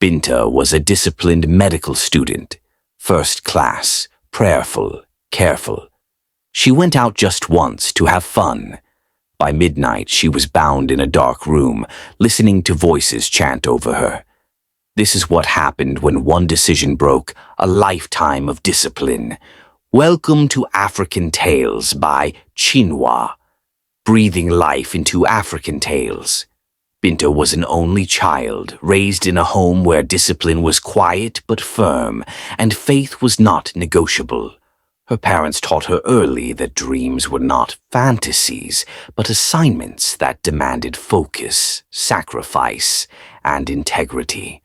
Binta was a disciplined medical student, first class, prayerful, careful. She went out just once to have fun. By midnight, she was bound in a dark room, listening to voices chant over her. This is what happened when one decision broke a lifetime of discipline. Welcome to African Tales by Chinua. Breathing life into African tales. Binta was an only child, raised in a home where discipline was quiet but firm, and faith was not negotiable. Her parents taught her early that dreams were not fantasies, but assignments that demanded focus, sacrifice, and integrity.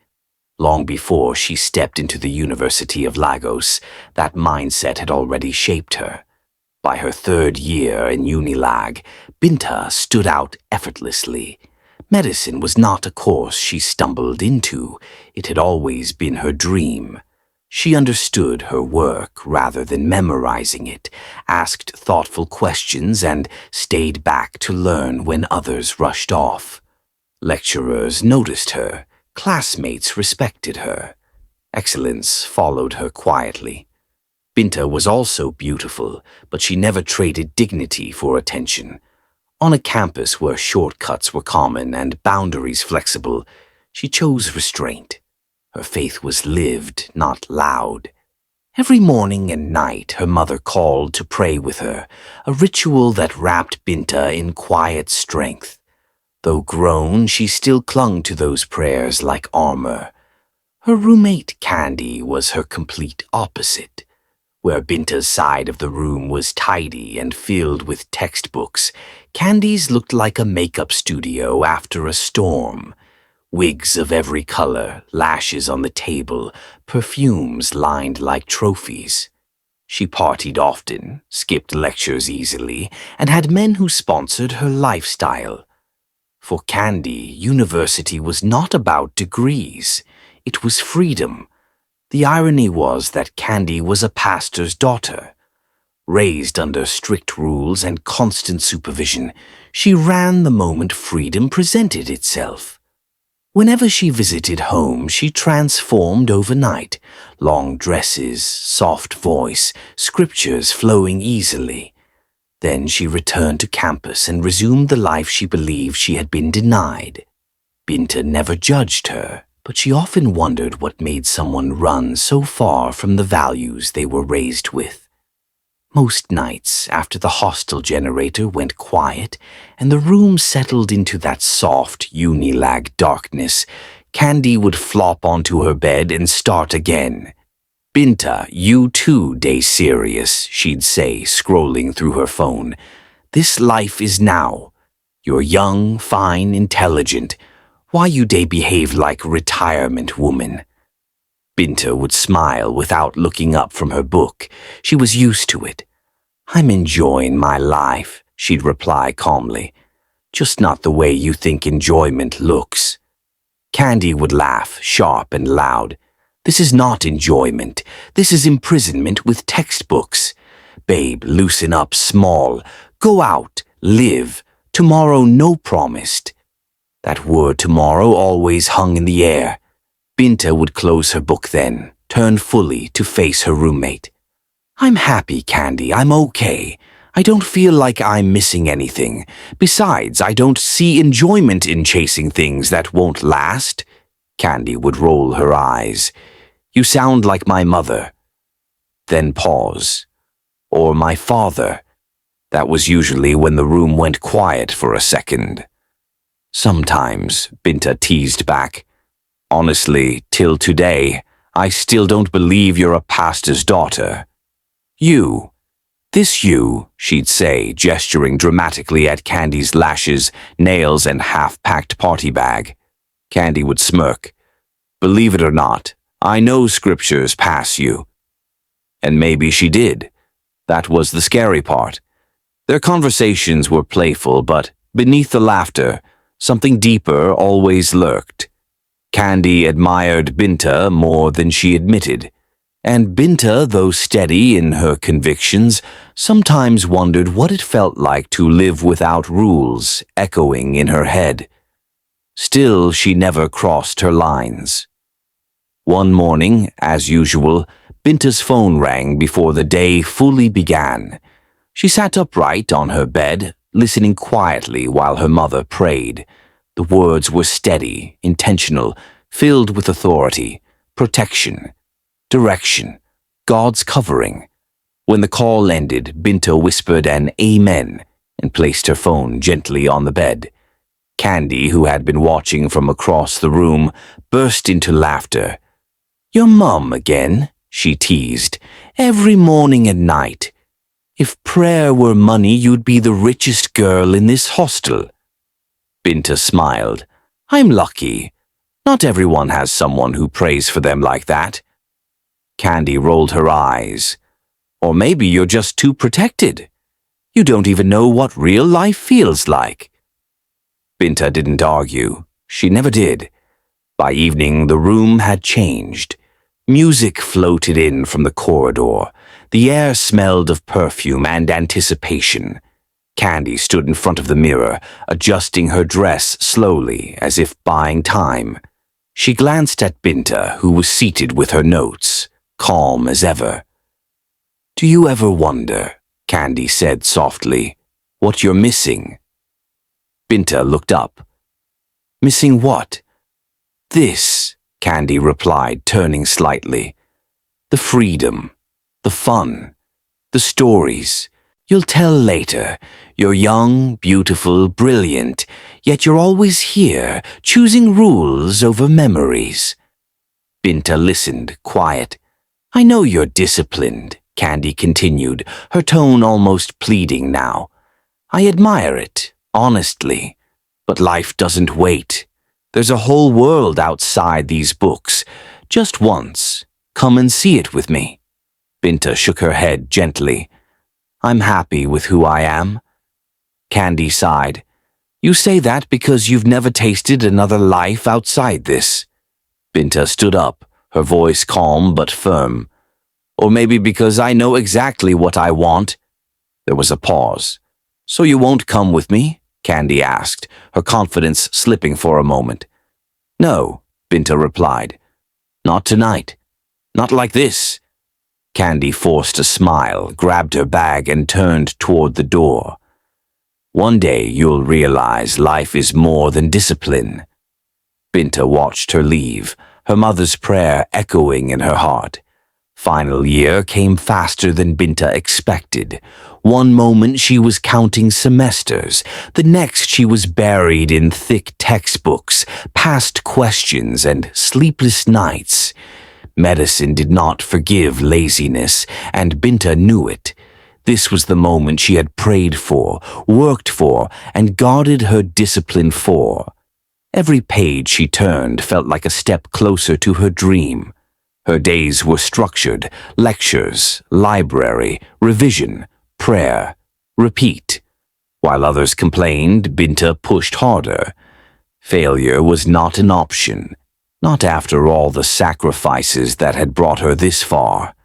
Long before she stepped into the University of Lagos, that mindset had already shaped her. By her third year in Unilag, Binta stood out effortlessly. Medicine was not a course she stumbled into. It had always been her dream. She understood her work rather than memorizing it, asked thoughtful questions, and stayed back to learn when others rushed off. Lecturers noticed her. Classmates respected her. Excellence followed her quietly. Binta was also beautiful, but she never traded dignity for attention. On a campus where shortcuts were common and boundaries flexible, she chose restraint. Her faith was lived, not loud. Every morning and night her mother called to pray with her, a ritual that wrapped Binta in quiet strength. Though grown, she still clung to those prayers like armor. Her roommate Candy was her complete opposite. Where Binta's side of the room was tidy and filled with textbooks, Candy's looked like a makeup studio after a storm. Wigs of every color, lashes on the table, perfumes lined like trophies. She partied often, skipped lectures easily, and had men who sponsored her lifestyle. For Candy, university was not about degrees. It was freedom. The irony was that Candy was a pastor's daughter. Raised under strict rules and constant supervision, she ran the moment freedom presented itself. Whenever she visited home, she transformed overnight. Long dresses, soft voice, scriptures flowing easily. Then she returned to campus and resumed the life she believed she had been denied. Binta never judged her, but she often wondered what made someone run so far from the values they were raised with. Most nights, after the hostel generator went quiet and the room settled into that soft Unilag darkness, Candy would flop onto her bed and start again. "Binta, you too dey serious," she'd say, scrolling through her phone. "This life is now. You're young, fine, intelligent. Why you dey behave like retirement woman?" Binta would smile without looking up from her book. She was used to it. "I'm enjoying my life," she'd reply calmly. "Just not the way you think enjoyment looks." Candy would laugh, sharp and loud. "This is not enjoyment. This is imprisonment with textbooks. Babe, loosen up small. Go out, live. Tomorrow no promised." That word tomorrow always hung in the air. Binta would close her book then, turn fully to face her roommate. "I'm happy, Candy. I'm okay. I don't feel like I'm missing anything. Besides, I don't see enjoyment in chasing things that won't last." Candy would roll her eyes. "You sound like my mother." Then pause. Or my father. That was usually when the room went quiet for a second. Sometimes, Binta teased back. "Honestly, till today, I still don't believe you're a pastor's daughter." "You. This you," she'd say, gesturing dramatically at Candy's lashes, nails, and half-packed party bag. Candy would smirk. "Believe it or not, I know scriptures pass you." And maybe she did. That was the scary part. Their conversations were playful, but beneath the laughter, something deeper always lurked. Candy admired Binta more than she admitted, and Binta, though steady in her convictions, sometimes wondered what it felt like to live without rules echoing in her head. Still, she never crossed her lines. One morning, as usual, Binta's phone rang before the day fully began. She sat upright on her bed, listening quietly while her mother prayed. The words were steady, intentional, filled with authority, protection, direction, God's covering. When the call ended, Binta whispered an amen and placed her phone gently on the bed. Candy, who had been watching from across the room, burst into laughter. "Your mum again," she teased, "every morning and night. If prayer were money, you'd be the richest girl in this hostel." Binta smiled. "I'm lucky. Not everyone has someone who prays for them like that." Candy rolled her eyes. "Or maybe you're just too protected. You don't even know what real life feels like." Binta didn't argue. She never did. By evening, the room had changed. Music floated in from the corridor. The air smelled of perfume and anticipation. Candy stood in front of the mirror, adjusting her dress slowly, as if buying time. She glanced at Binta, who was seated with her notes, calm as ever. "Do you ever wonder," Candy said softly, "what you're missing?" Binta looked up. "Missing what?" "This," Candy replied, turning slightly. "The freedom, the fun, the stories. You'll tell later. You're young, beautiful, brilliant, yet you're always here, choosing rules over memories." Binta listened, quiet. "I know you're disciplined," Candy continued, her tone almost pleading now. "I admire it, honestly. But life doesn't wait. There's a whole world outside these books. Just once, come and see it with me." Binta shook her head gently. "I'm happy with who I am." Candy sighed. "You say that because you've never tasted another life outside this." Binta stood up, her voice calm but firm. "Or maybe because I know exactly what I want." There was a pause. "So you won't come with me?" Candy asked, her confidence slipping for a moment. "No," Binta replied. "Not tonight. Not like this." Candy forced a smile, grabbed her bag, and turned toward the door. "One day you'll realize life is more than discipline." Binta watched her leave, her mother's prayer echoing in her heart. Final year came faster than Binta expected. One moment she was counting semesters, the next she was buried in thick textbooks, past questions, and sleepless nights. Medicine did not forgive laziness, and Binta knew it. This was the moment she had prayed for, worked for, and guarded her discipline for. Every page she turned felt like a step closer to her dream. Her days were structured: lectures, library, revision, prayer, repeat. While others complained, Binta pushed harder. Failure was not an option, not after all the sacrifices that had brought her this far.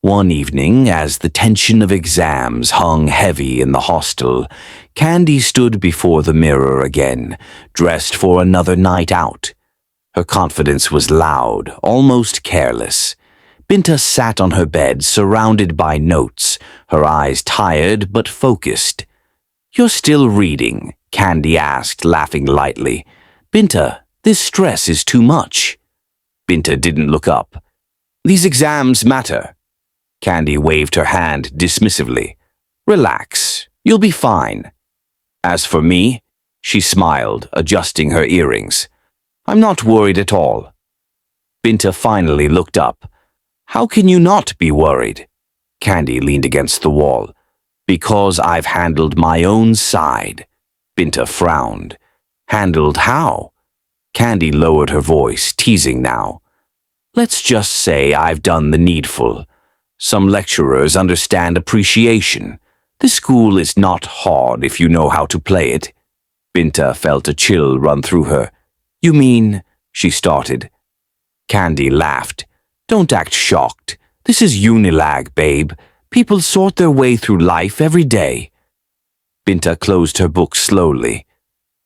One evening, as the tension of exams hung heavy in the hostel, Candy stood before the mirror again, dressed for another night out. Her confidence was loud, almost careless. Binta sat on her bed, surrounded by notes, her eyes tired but focused. "You're still reading?" Candy asked, laughing lightly. "Binta, this stress is too much." Binta didn't look up. "These exams matter." Candy waved her hand dismissively. "Relax, you'll be fine." As for me, she smiled, adjusting her earrings. "I'm not worried at all." Binta finally looked up. "How can you not be worried?" Candy leaned against the wall. "Because I've handled my own side." Binta frowned. "Handled how?" Candy lowered her voice, teasing now. "Let's just say I've done the needful. Some lecturers understand appreciation. This school is not hard if you know how to play it." Binta felt a chill run through her. "You mean," she started. Candy laughed. "Don't act shocked. This is Unilag, babe. People sort their way through life every day." Binta closed her book slowly.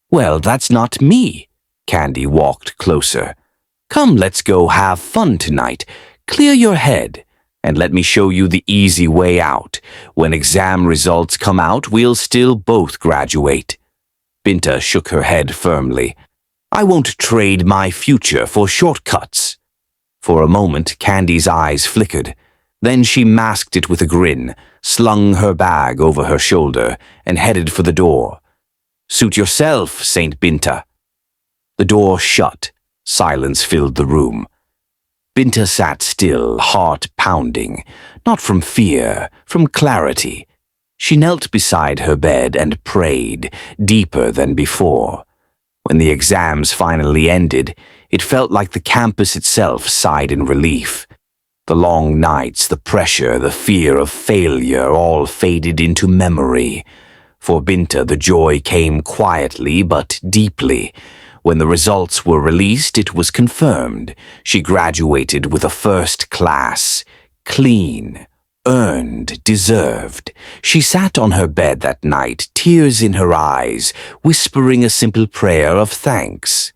"Well, that's not me." Candy walked closer. Come, let's go have fun tonight. Clear your head, and let me show you the easy way out. When exam results come out, we'll still both graduate." Binta shook her head firmly. "I won't trade my future for shortcuts." For a moment, Candy's eyes flickered. Then she masked it with a grin, slung her bag over her shoulder, and headed for the door. "Suit yourself, Saint Binta." The door shut. Silence filled the room. Binta sat still, heart pounding, not from fear, from clarity. She knelt beside her bed and prayed, deeper than before. When the exams finally ended, it felt like the campus itself sighed in relief. The long nights, the pressure, the fear of failure all faded into memory. For Binta, the joy came quietly but deeply. When the results were released, it was confirmed. She graduated with a first class. Clean, earned, deserved. She sat on her bed that night, tears in her eyes, whispering a simple prayer of thanks.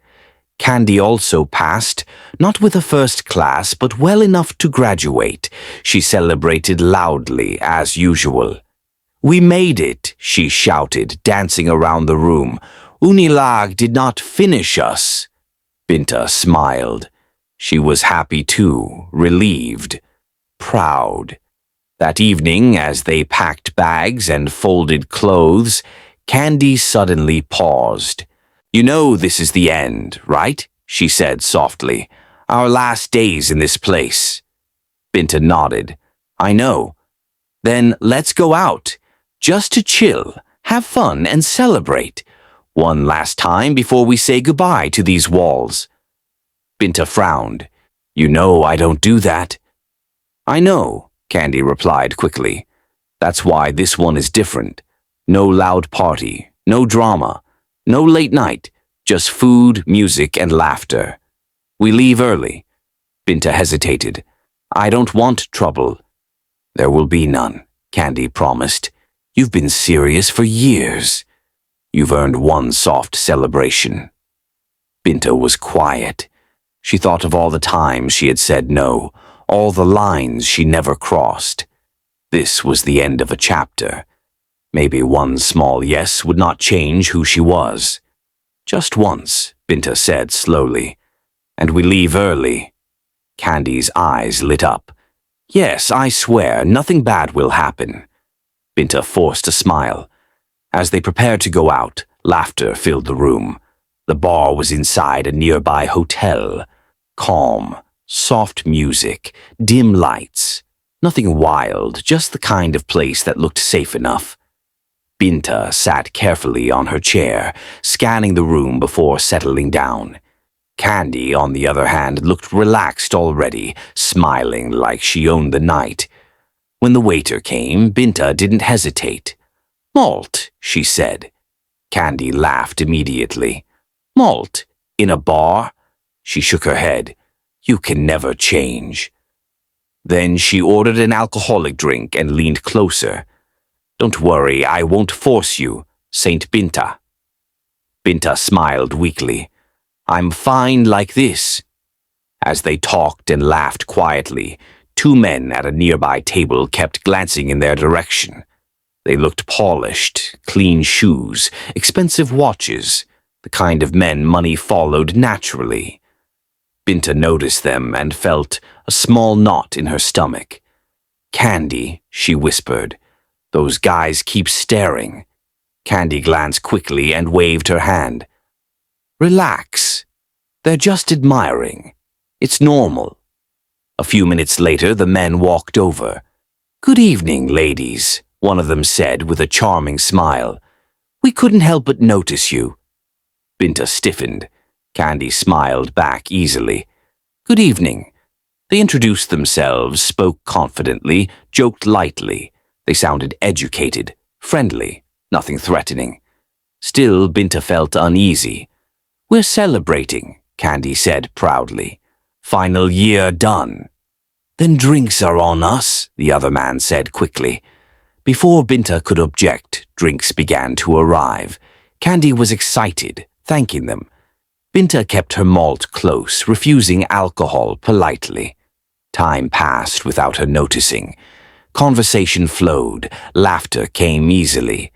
Candy also passed, not with a first class, but well enough to graduate. She celebrated loudly, as usual. "We made it," she shouted, dancing around the room. "Unilag did not finish us." Binta smiled. She was happy too, relieved, proud. That evening, as they packed bags and folded clothes, Candy suddenly paused. "You know this is the end, right?" she said softly. "Our last days in this place." Binta nodded. "I know. Then let's go out, just to chill, have fun, and celebrate. One last time before we say goodbye to these walls." Binta frowned. "You know I don't do that." "I know," Candy replied quickly. "That's why this one is different. No loud party, no drama, no late night, just food, music, and laughter. We leave early." Binta hesitated. "I don't want trouble." "There will be none," Candy promised. "You've been serious for years. You've earned one soft celebration." Binta was quiet. She thought of all the times she had said no, all the lines she never crossed. This was the end of a chapter. Maybe one small yes would not change who she was. "Just once," Binta said slowly. "And we leave early." Candy's eyes lit up. "Yes, I swear, nothing bad will happen." Binta forced a smile. As they prepared to go out, laughter filled the room. The bar was inside a nearby hotel. Calm, soft music, dim lights. Nothing wild, just the kind of place that looked safe enough. Binta sat carefully on her chair, scanning the room before settling down. Candy, on the other hand, looked relaxed already, smiling like she owned the night. When the waiter came, Binta didn't hesitate. "Malt," she said. Candy laughed immediately. "Malt? In a bar?" She shook her head. "You can never change." Then she ordered an alcoholic drink and leaned closer. "Don't worry, I won't force you, Saint Binta." Binta smiled weakly. "I'm fine like this." As they talked and laughed quietly, two men at a nearby table kept glancing in their direction. They looked polished, clean shoes, expensive watches, the kind of men money followed naturally. Binta noticed them and felt a small knot in her stomach. "Candy," she whispered. "Those guys keep staring." Candy glanced quickly and waved her hand. "Relax. They're just admiring. It's normal." A few minutes later, the men walked over. "Good evening, ladies," one of them said with a charming smile. "We couldn't help but notice you." Binta stiffened. Candy smiled back easily. "Good evening." They introduced themselves, spoke confidently, joked lightly. They sounded educated, friendly, nothing threatening. Still, Binta felt uneasy. "We're celebrating," Candy said proudly. "Final year done." "Then drinks are on us," the other man said quickly. Before Binta could object, drinks began to arrive. Candy was excited, thanking them. Binta kept her malt close, refusing alcohol politely. Time passed without her noticing. Conversation flowed, laughter came easily.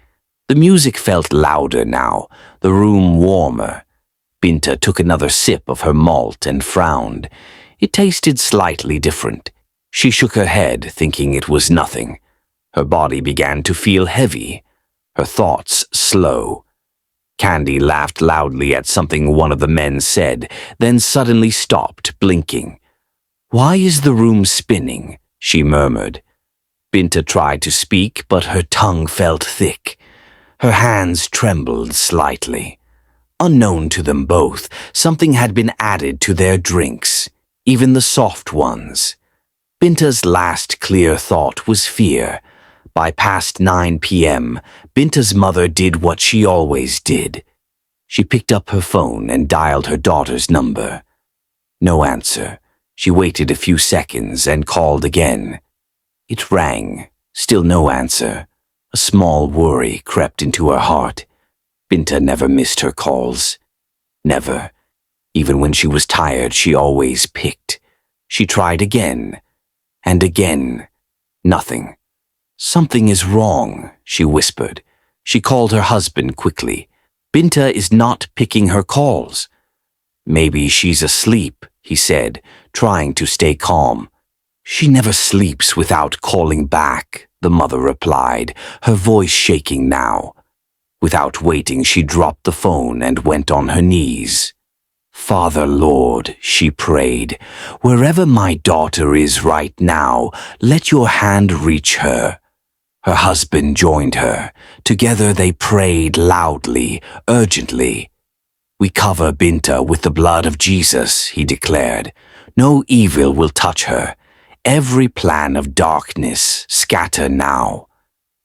The music felt louder now, the room warmer. Binta took another sip of her malt and frowned. It tasted slightly different. She shook her head, thinking it was nothing. Her body began to feel heavy, her thoughts slow. Candy laughed loudly at something one of the men said, then suddenly stopped, blinking. "Why is the room spinning?" she murmured. Binta tried to speak, but her tongue felt thick. Her hands trembled slightly. Unknown to them both, something had been added to their drinks, even the soft ones. Binta's last clear thought was fear. By past 9 p.m., Binta's mother did what she always did. She picked up her phone and dialed her daughter's number. No answer. She waited a few seconds and called again. It rang. Still no answer. A small worry crept into her heart. Binta never missed her calls. Never. Even when she was tired, she always picked. She tried again. And again. Nothing. "Something is wrong," she whispered. She called her husband quickly. "Binta is not picking her calls." "Maybe she's asleep," he said, trying to stay calm. "She never sleeps without calling back," the mother replied, her voice shaking now. Without waiting, she dropped the phone and went on her knees. "Father Lord," she prayed, "wherever my daughter is right now, let your hand reach her." Her husband joined her. Together they prayed loudly, urgently. "We cover Binta with the blood of Jesus," he declared. "No evil will touch her. Every plan of darkness scatter now."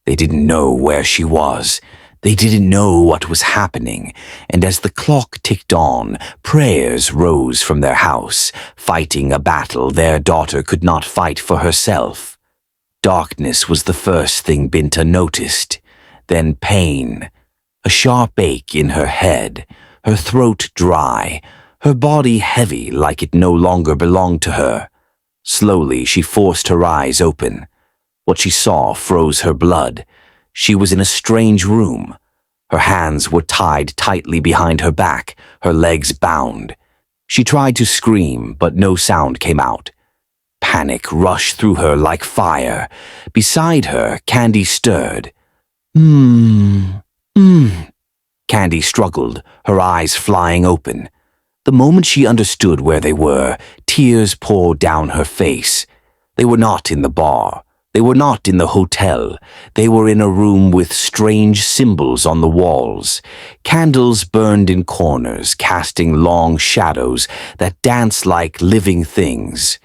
They didn't know where she was. They didn't know what was happening, and as the clock ticked on, prayers rose from their house, fighting a battle their daughter could not fight for herself. Darkness was the first thing Binta noticed, then pain, a sharp ache in her head, her throat dry, her body heavy like it no longer belonged to her. Slowly she forced her eyes open. What she saw froze her blood. She was in a strange room. Her hands were tied tightly behind her back, her legs bound. She tried to scream, but no sound came out. Panic rushed through her like fire. Beside her, Candy stirred. Candy struggled, her eyes flying open. The moment she understood where they were, tears poured down her face. They were not in the bar. They were not in the hotel. They were in a room with strange symbols on the walls. Candles burned in corners, casting long shadows that danced like living things.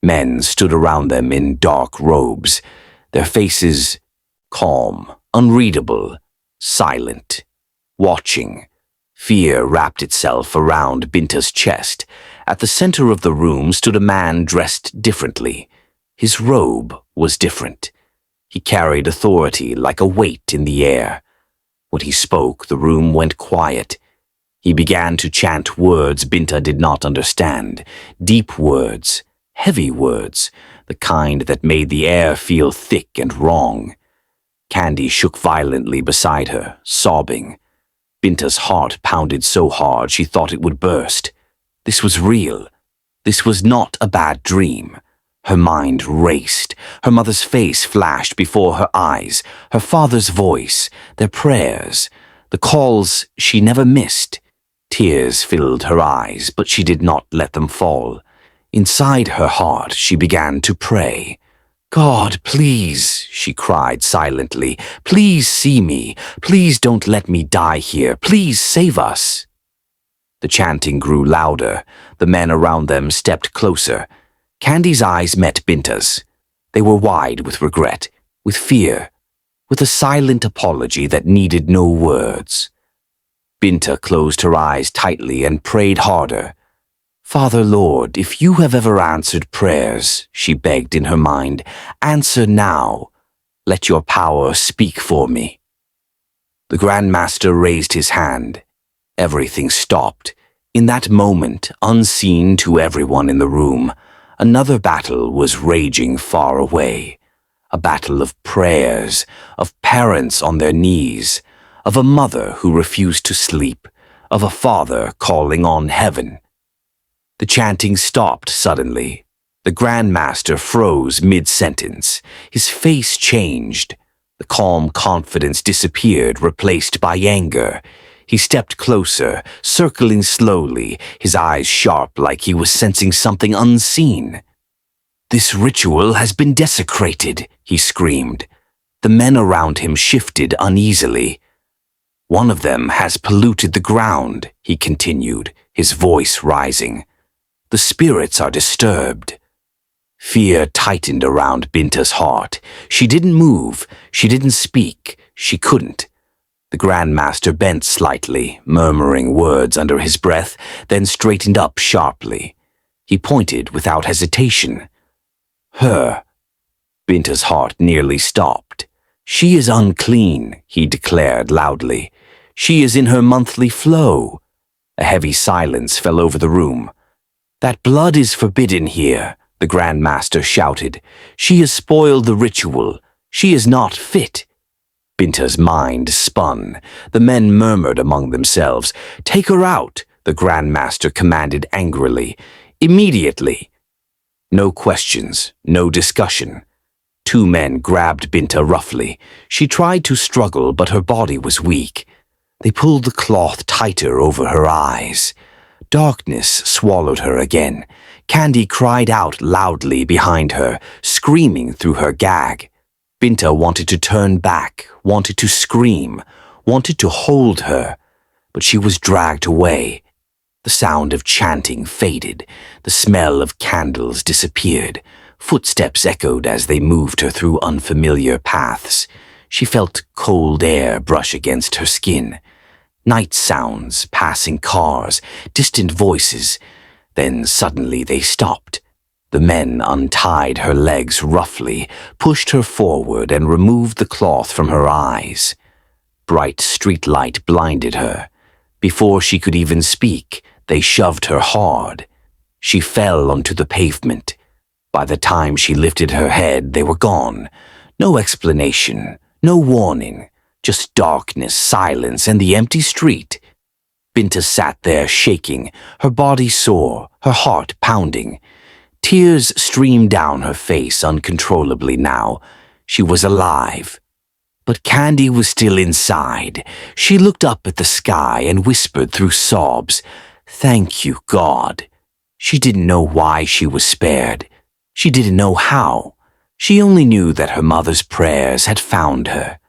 Men stood around them in dark robes, their faces calm, unreadable, silent, watching. Fear wrapped itself around Binta's chest. At the center of the room stood a man dressed differently. His robe was different. He carried authority like a weight in the air. When he spoke, the room went quiet. He began to chant words Binta did not understand, deep words, heavy words, the kind that made the air feel thick and wrong. Candy shook violently beside her, sobbing. Binta's heart pounded so hard she thought it would burst. This was real. This was not a bad dream. Her mind raced. Her mother's face flashed before her eyes, her father's voice, their prayers, the calls she never missed. Tears filled her eyes, but she did not let them fall. Inside her heart, she began to pray. "God, please," she cried silently, "please see me. Please don't let me die here. Please save us." The chanting grew louder. The men around them stepped closer. Candy's eyes met Binta's. They were wide with regret, with fear, with a silent apology that needed no words. Binta closed her eyes tightly and prayed harder. "Father Lord, if you have ever answered prayers," she begged in her mind, "answer now. Let your power speak for me." The Grand Master raised his hand. Everything stopped. In that moment, unseen to everyone in the room, another battle was raging far away. A battle of prayers, of parents on their knees, of a mother who refused to sleep, of a father calling on heaven. The chanting stopped suddenly. The Grand Master froze mid-sentence. His face changed. The calm confidence disappeared, replaced by anger. He stepped closer, circling slowly, his eyes sharp like he was sensing something unseen. "This ritual has been desecrated," he screamed. The men around him shifted uneasily. "One of them has polluted the ground," he continued, his voice rising. "The spirits are disturbed." Fear tightened around Binta's heart. She didn't move, she didn't speak, she couldn't. The Grand Master bent slightly, murmuring words under his breath, then straightened up sharply. He pointed without hesitation. "Her." Binta's heart nearly stopped. "She is unclean," he declared loudly. "She is in her monthly flow." A heavy silence fell over the room. "That blood is forbidden here," the Grand Master shouted. "She has spoiled the ritual. She is not fit." Binta's mind spun. The men murmured among themselves. "Take her out," the Grand Master commanded angrily. "Immediately." No questions, no discussion. Two men grabbed Binta roughly. She tried to struggle, but her body was weak. They pulled the cloth tighter over her eyes. Darkness swallowed her again. Candy cried out loudly behind her, screaming through her gag. Binta wanted to turn back, wanted to scream, wanted to hold her, but she was dragged away. The sound of chanting faded. The smell of candles disappeared. Footsteps echoed as they moved her through unfamiliar paths. She felt cold air brush against her skin. Night sounds, passing cars, distant voices. Then suddenly they stopped. The men untied her legs roughly, pushed her forward, and removed the cloth from her eyes. Bright street light blinded her. Before she could even speak, they shoved her hard. She fell onto the pavement. By the time she lifted her head, they were gone. No explanation, no warning, just darkness, silence, and the empty street. Binta sat there shaking, her body sore, her heart pounding. Tears streamed down her face uncontrollably now. She was alive. But Candy was still inside. She looked up at the sky and whispered through sobs, "Thank you, God." She didn't know why she was spared. She didn't know how. She only knew that her mother's prayers had found her.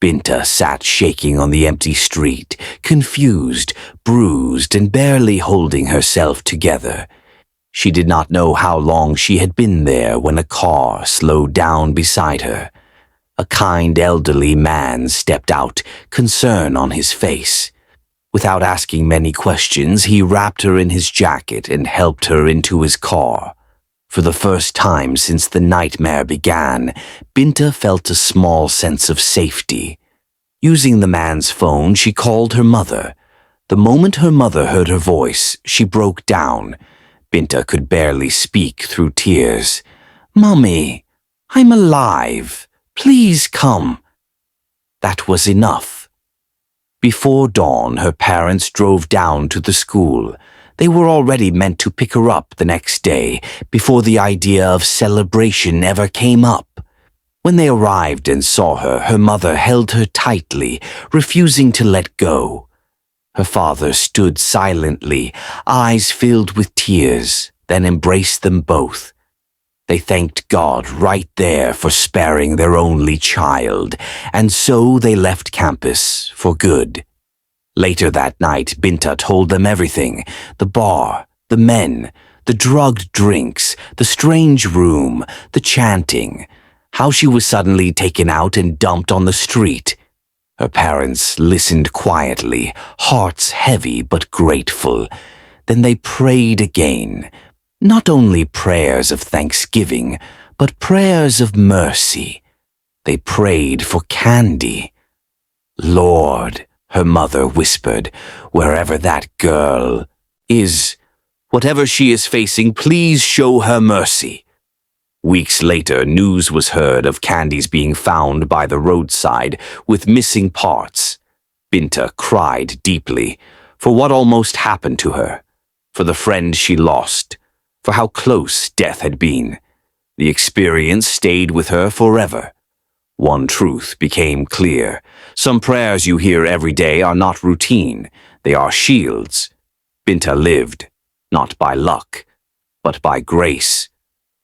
Binta sat shaking on the empty street, confused, bruised, and barely holding herself together. She did not know how long she had been there when a car slowed down beside her. A kind elderly man stepped out, concern on his face. Without asking many questions, he wrapped her in his jacket and helped her into his car. For the first time since the nightmare began, Binta felt a small sense of safety. Using the man's phone, she called her mother. The moment her mother heard her voice, she broke down. Binta could barely speak through tears. "Mommy, I'm alive. Please come." That was enough. Before dawn, her parents drove down to the school. They were already meant to pick her up the next day, before the idea of celebration ever came up. When they arrived and saw her, her mother held her tightly, refusing to let go. Her father stood silently, eyes filled with tears, then embraced them both. They thanked God right there for sparing their only child, and so they left campus for good. Later that night, Binta told them everything: the bar, the men, the drugged drinks, the strange room, the chanting, how she was suddenly taken out and dumped on the street. Her parents listened quietly, hearts heavy but grateful. Then they prayed again. Not only prayers of thanksgiving, but prayers of mercy. They prayed for Candy. "Lord," her mother whispered, "wherever that girl is, whatever she is facing, please show her mercy. Weeks later, news was heard of Candy's being found by the roadside with missing parts. Binta cried deeply for what almost happened to her, for the friend she lost, for how close death had been. The experience stayed with her forever. One truth became clear. Some prayers you hear every day are not routine. They are shields. Binta lived, not by luck, but by grace.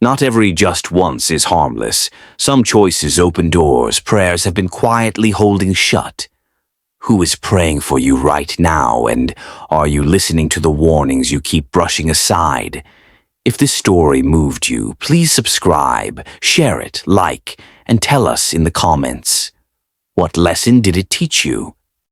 Not every just once is harmless. Some choices open doors prayers have been quietly holding shut. Who is praying for you right now, and are you listening to the warnings you keep brushing aside? If this story moved you, please subscribe, share it, like, and tell us in the comments. What lesson did it teach you?